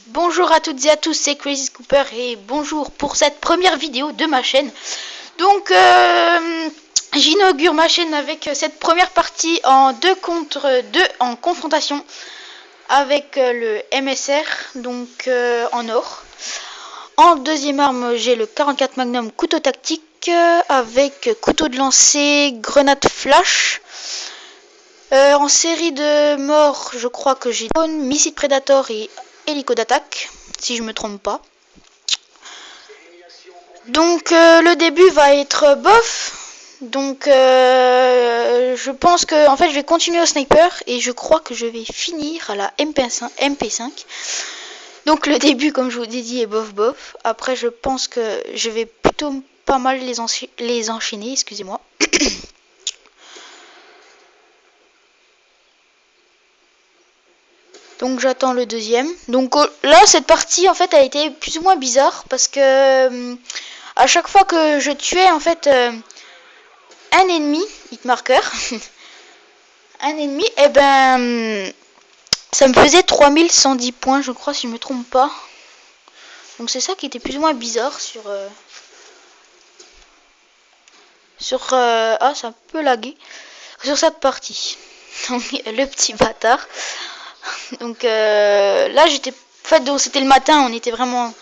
Bonjour à toutes et à tous, c'est Crazy Cooper et bonjour pour cette première vidéo de ma chaîne. Donc j'inaugure ma chaîne avec cette première partie en 2 contre 2 en confrontation avec le MSR, donc en or. En deuxième arme, j'ai le 44 Magnum couteau tactique avec couteau de lancer, grenade flash. En série de morts, je crois que j'ai missile Predator et hélico d'attaque, si je me trompe pas. Donc le début va être bof. Donc je pense que en fait je vais continuer au sniper et je crois que je vais finir à la MP5. Donc le début, comme je vous ai dit, est bof. Après je pense que je vais plutôt pas mal les enchaîner, excusez-moi. Donc j'attends le deuxième. Donc là cette partie en fait a été plus ou moins bizarre parce que à chaque fois que je tuais en fait un ennemi, hitmarker, un ennemi, et ben ça me faisait 3110 points je crois si je me trompe pas. Donc c'est ça qui était plus ou moins bizarre sur ah c'est un peu lagué sur cette partie. Donc le petit bâtard. Donc là j'étais en fait donc c'était le matin, on était vraiment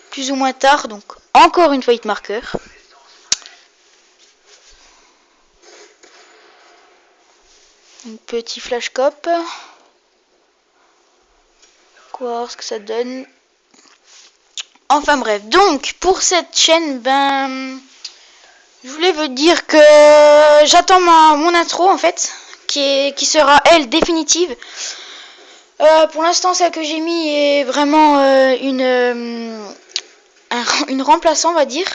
plus ou moins tard, donc encore une fois hitmarker. Un petit flash cop. Voir ce que ça donne. Enfin bref, donc pour cette chaîne, ben je voulais vous dire que j'attends mon intro en fait, qui sera elle définitive. Pour l'instant, celle que j'ai mis est vraiment une remplaçant, on va dire.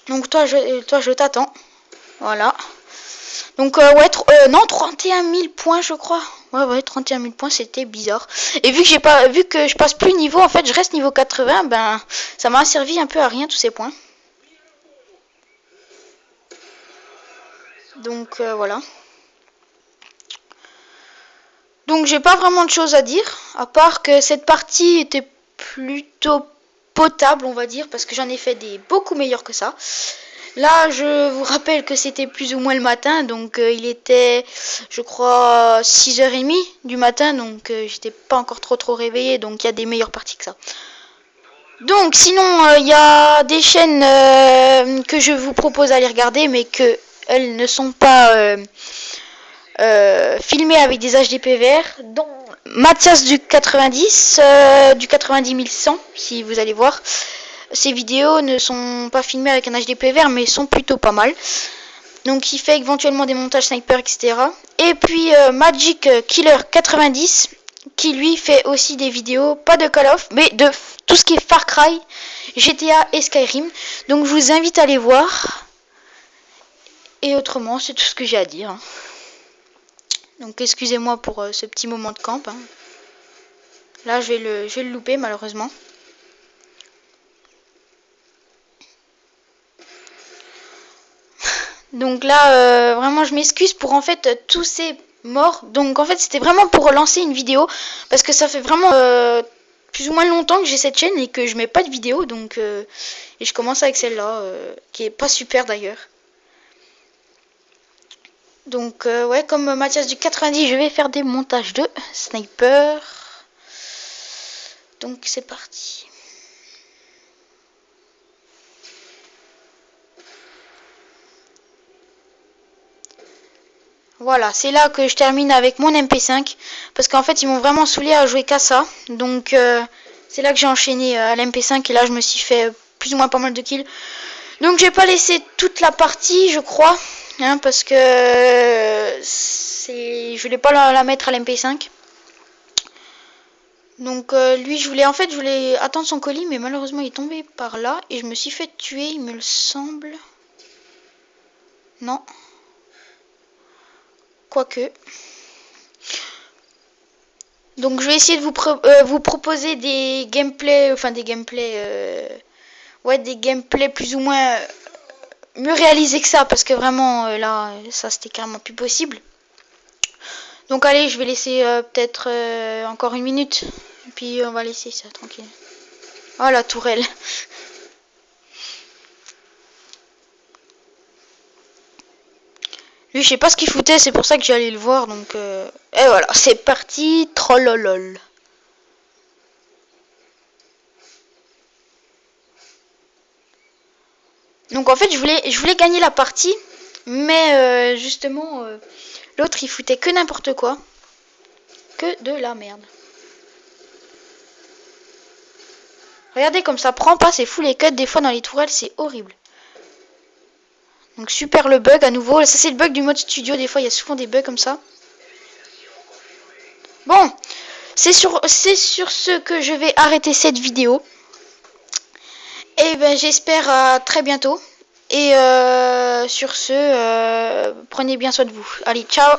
Donc toi je t'attends. Voilà. Donc ouais, non, 31 000 points je crois. Ouais, 31 000 points, c'était bizarre. Et vu que je passe plus niveau, en fait, je reste niveau 80, ben ça m'a servi un peu à rien tous ces points. Donc voilà. Donc j'ai pas vraiment de choses à dire, à part que cette partie était plutôt potable, on va dire, parce que j'en ai fait des beaucoup meilleurs que ça. Là, je vous rappelle que c'était plus ou moins le matin, donc il était, je crois, 6h30 du matin, donc j'étais pas encore trop réveillé, donc il y a des meilleures parties que ça. Donc sinon, il y a des chaînes que je vous propose d'aller regarder, mais que elles ne sont pas filmées avec des HDPVR, dont Mathias du 90, du 90 100, si vous allez voir. Ces vidéos ne sont pas filmées avec un HDPVR, mais sont plutôt pas mal. Donc il fait éventuellement des montages sniper, etc. Et puis Magic Killer 90, qui lui fait aussi des vidéos, pas de Call of, mais de tout ce qui est Far Cry, GTA et Skyrim. Donc je vous invite à les voir. Et autrement, c'est tout ce que j'ai à dire. Donc excusez-moi pour ce petit moment de camp. Là, je vais le louper malheureusement. Donc là, vraiment, je m'excuse pour en fait tous ces morts. Donc en fait, c'était vraiment pour lancer une vidéo parce que ça fait vraiment plus ou moins longtemps que j'ai cette chaîne et que je mets pas de vidéo. Donc et je commence avec celle-là qui est pas super d'ailleurs. Donc ouais, comme Mathias du 90, je vais faire des montages de sniper. Donc c'est parti. Voilà, c'est là que je termine avec mon MP5. Parce qu'en fait, ils m'ont vraiment saoulé à jouer qu'à ça. Donc, c'est là que j'ai enchaîné à l'MP5. Et là, je me suis fait plus ou moins pas mal de kills. Donc, j'ai pas laissé toute la partie, je crois. Parce que je voulais pas la mettre à l'MP5. Donc, lui, je voulais attendre son colis. Mais malheureusement, il est tombé par là. Et je me suis fait tuer, il me le semble. Non. Quoique. Donc je vais essayer de vous proposer des gameplays, des gameplays plus ou moins mieux réalisés que ça, parce que vraiment là, ça c'était carrément plus possible. Donc allez, je vais laisser peut-être encore une minute Puis on va laisser ça tranquille. Oh la tourelle. Lui, je sais pas ce qu'il foutait, c'est pour ça que j'allais le voir. Donc, et voilà, c'est parti. Trollolol. Donc en fait, je voulais gagner la partie, mais justement, l'autre il foutait que n'importe quoi, que de la merde. Regardez comme ça prend pas, c'est fou les cuts des fois dans les tourelles, c'est horrible. Donc super le bug à nouveau, ça c'est le bug du mode studio, des fois il y a souvent des bugs comme ça. Bon, c'est sur ce que je vais arrêter cette vidéo. Et ben j'espère à très bientôt. Et sur ce, prenez bien soin de vous. Allez, ciao!